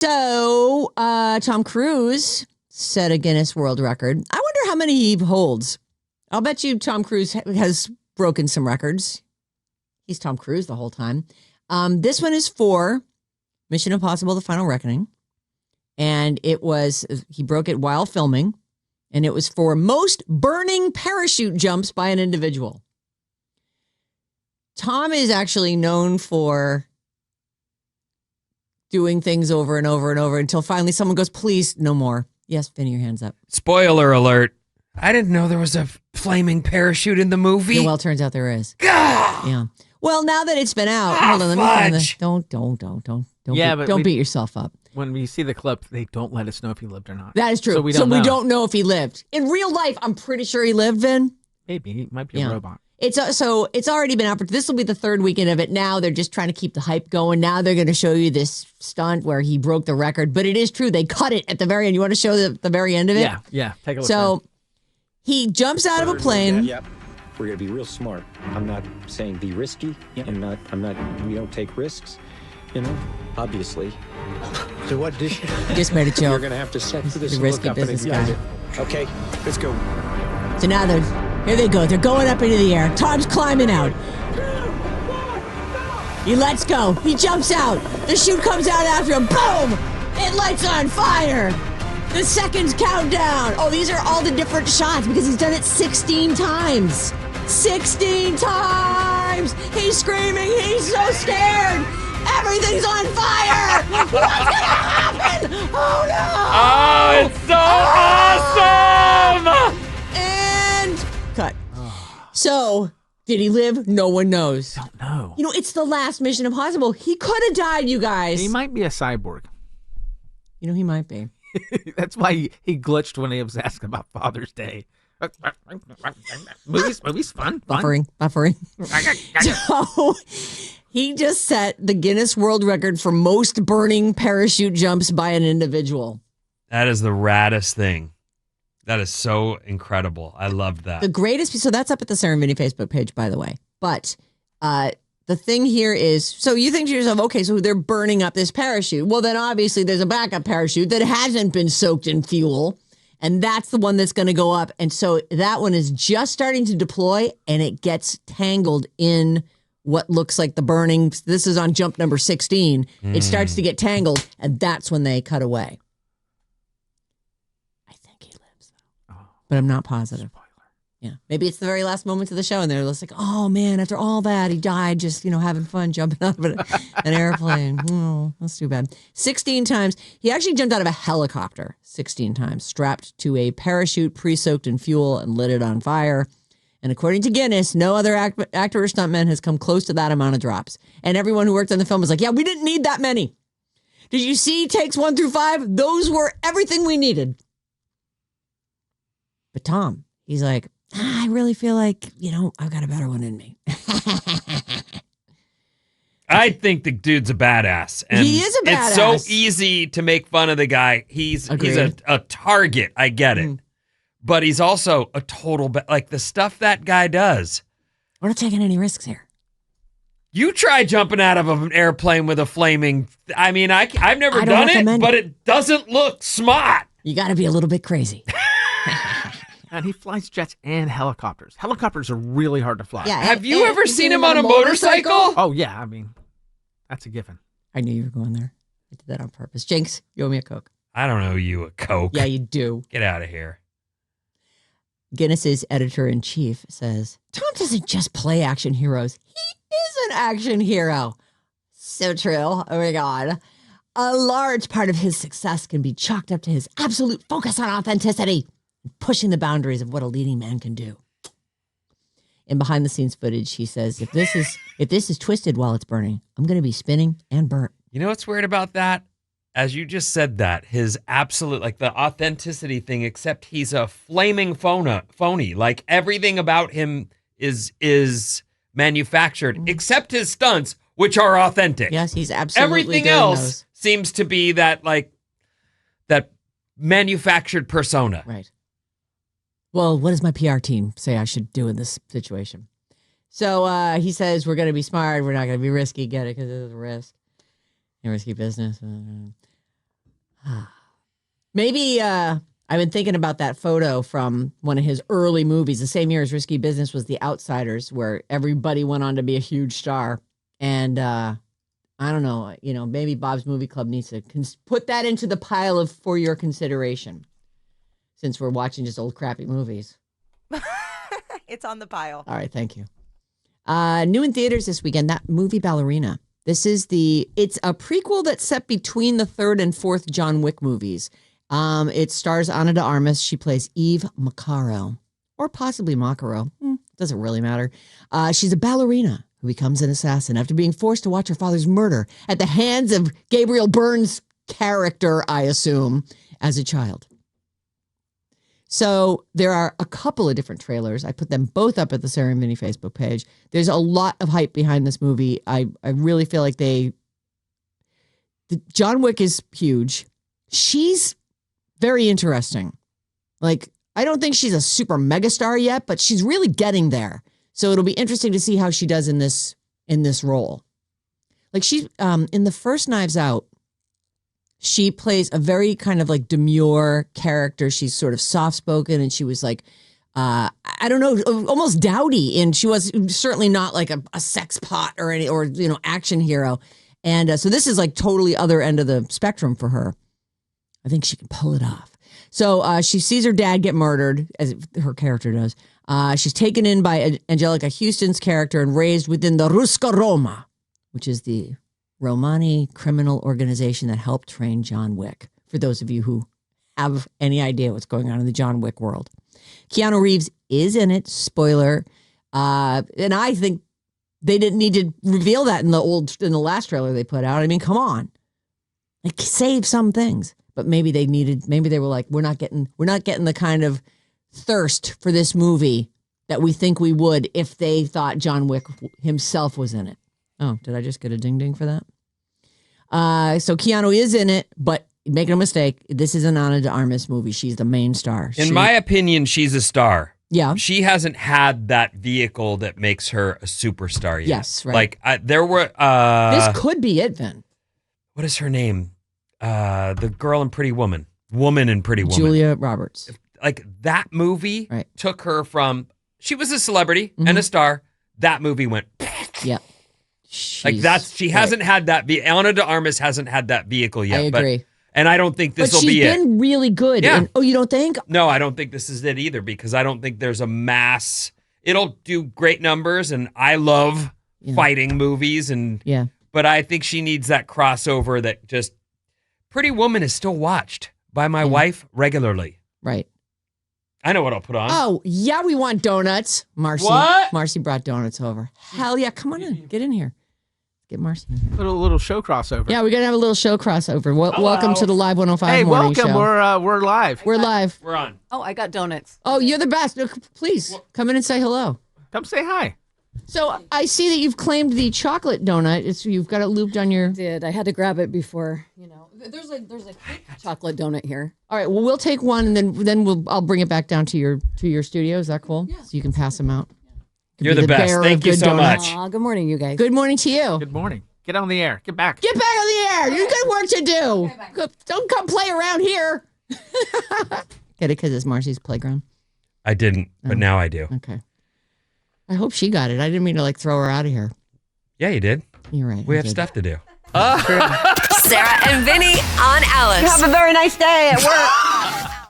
So, Tom Cruise set a Guinness World Record. I wonder how many he holds. I'll bet you Tom Cruise has broken some records. He's Tom Cruise the whole time. This one is for Mission Impossible: The Final Reckoning. And he broke it while filming. And it was for most burning parachute jumps by an individual. Tom is actually known for doing things over and over and over until finally someone goes, please, no more. Yes, Vinny, your hand's up. Spoiler alert. I didn't know there was a flaming parachute in the movie. Yeah, well, it turns out there is. Gah! Yeah. Well, now that it's been out, hold on, let me find this. Don't beat yourself up. When we see the clip, they don't let us know if he lived or not. That is true. So we don't know if he lived. In real life, I'm pretty sure he lived, Vin. Maybe. He might be a robot. It's already been out. This will be the third weekend of it. Now they're just trying to keep the hype going. Now they're going to show you this stunt where he broke the record. But it is true. They cut it at the very end. You want to show the very end of it? Yeah. Take a look. So he jumps out of a plane. Yep. We're going to be real smart. I'm not saying be risky. Yep. We don't take risks, obviously. So what did you just made a joke. You're going to have to set for this risky business guy. Okay, let's go. So now here they go. They're going up into the air. Tom's climbing out. He lets go. He jumps out. The chute comes out after him. Boom! It lights on fire. The seconds count down. Oh, these are all the different shots because he's done it 16 times. 16 times! He's screaming. He's so scared. Everything's on fire! What's gonna happen? Oh no! Oh, it's so awesome! And cut. So, did he live? No one knows. Don't know. It's the last Mission Impossible. He could have died, you guys. He might be a cyborg. He might be. That's why he glitched when he was asked about Father's Day. Movies, fun. Buffering. So, he just set the Guinness World Record for most burning parachute jumps by an individual. That is the raddest thing. That is so incredible. I loved that. The greatest piece. So that's up at the Sarah and Vinny Facebook page, by the way. But the thing here is, so you think to yourself, okay, so they're burning up this parachute. Well, then obviously there's a backup parachute that hasn't been soaked in fuel. And that's the one that's going to go up. And so that one is just starting to deploy and it gets tangled in what looks like the burning. This is on jump number 16. It starts to get tangled and that's when they cut away. I think he lives though, but I'm not positive. Spoiler. Yeah. Maybe it's the very last moments of the show and they're just like, oh man, after all that, he died just, having fun jumping out of an airplane. Oh, that's too bad. 16 times. He actually jumped out of a helicopter 16 times, strapped to a parachute pre-soaked in fuel and lit it on fire. And according to Guinness, no other actor or stuntman has come close to that amount of drops. And everyone who worked on the film was like, yeah, we didn't need that many. Did you see takes 1 through 5? Those were everything we needed. But Tom, he's like, I really feel like, I've got a better one in me. I think the dude's a badass. And he is a badass. It's so easy to make fun of the guy. He's a target. I get it. But he's also a total, the stuff that guy does. We're not taking any risks here. You try jumping out of an airplane with a flaming, I've never done it, but it doesn't look smart. You got to be a little bit crazy. And he flies jets and helicopters. Helicopters are really hard to fly. Yeah. Have you ever seen him on a motorcycle? Oh, yeah. That's a given. I knew you were going there. I did that on purpose. Jinx, you owe me a Coke. I don't owe you a Coke. Yeah, you do. Get out of here. Guinness's editor-in-chief says, Tom doesn't just play action heroes. He is an action hero. So true. Oh, my God. A large part of his success can be chalked up to his absolute focus on authenticity and pushing the boundaries of what a leading man can do. In behind-the-scenes footage, he says, if this is twisted while it's burning, I'm going to be spinning and burnt. You know what's weird about that? As you just said that, his absolute, the authenticity thing, except he's a flaming phony. Like, everything about him is manufactured, except his stunts, which are authentic. Yes, he's absolutely everything else seems to be that manufactured persona. Right. Well, what does my PR team say I should do in this situation? So he says, we're going to be smart. We're not going to be risky. Get it? Because it's a risk. A risky business. Maybe I've been thinking about that photo from one of his early movies. The same year as Risky Business was The Outsiders, where everybody went on to be a huge star. And I don't know, maybe Bob's Movie Club needs to put that into the pile of for your consideration, since we're watching just old crappy movies. It's on the pile. All right, thank you. New in theaters this weekend, that movie Ballerina. It's a prequel that's set between the third and fourth John Wick movies. It stars Ana de Armas. She plays Eve Maccaro, or possibly Maccaro. Doesn't really matter. She's a ballerina who becomes an assassin after being forced to watch her father's murder at the hands of Gabriel Byrne's character, I assume, as a child. So there are a couple of different trailers. I put them both up at the Sarah and Vinny Facebook page. There's a lot of hype behind this movie. I really feel like John Wick is huge. She's very interesting. Like, I don't think she's a super megastar yet, but she's really getting there. So it'll be interesting to see how she does in this role. Like, she's in the first Knives Out, she plays a very kind of like demure character. She's sort of soft-spoken, and she was like, I don't know, almost dowdy. And she was certainly not like a sex pot or action hero. And so this is like totally other end of the spectrum for her. I think she can pull it off. So she sees her dad get murdered, as her character does. She's taken in by Angelica Houston's character and raised within the Ruska Roma, which is the Romani criminal organization that helped train John Wick, for those of you who have any idea what's going on in the John Wick world. Keanu Reeves is in it, spoiler. And I think they didn't need to reveal that in the last trailer they put out. I mean, come on. Like, save some things. But maybe they were like, we're not getting the kind of thirst for this movie that we think we would if they thought John Wick himself was in it. Oh, did I just get a ding ding for that? So Keanu is in it, but make no mistake, this is an Ana de Armas movie. She's the main star. In my opinion, she's a star. Yeah. She hasn't had that vehicle that makes her a superstar yet. Yes, right. Like, there were... this could be it, Vin. What is her name? The girl in Pretty Woman. Woman in Pretty Woman. Julia Roberts. Like, that movie Right. took her from... She was a celebrity and a star. That movie went... Yeah. Like, she hasn't had that. Ana de Armas hasn't had that vehicle yet. I agree. And I don't think this will be it. But she's been really good. Yeah. Oh, you don't think? No, I don't think this is it either, because I don't think there's a mass. It'll do great numbers, and I love fighting movies, but I think she needs that crossover that just... Pretty Woman is still watched by my wife regularly. Right. I know what I'll put on. Oh, yeah, we want donuts. Marcy. What? Marcy brought donuts over. Hell yeah, come on in. Get in here. Get Marcy. Little show crossover. Yeah, we're going to have a little show crossover. Welcome to the Live 105 Hey, morning welcome. show. We're live. We're live. We're on. Oh, I got donuts. Oh, you're the best. Please, come in and say hello. Come say hi. So I see that you've claimed the chocolate donut. You've got it looped on your... I had to grab it before, There's a chocolate donut here. All right, well, we'll take one, and then I'll bring it back down to your studio. Is that cool? Yeah. So you can pass them out. You're the best. Thank you so much. Good morning, you guys. Good morning to you. Good morning. Get on the air. Get back. Get back on the air. You got work to do. Don't come play around here. Get it because it's Marcy's playground? I didn't, but now I do. Okay. I hope she got it. I didn't mean to throw her out of here. Yeah, you did. You're right. We have stuff to do. Sarah and Vinny on Alice. Have a very nice day at work.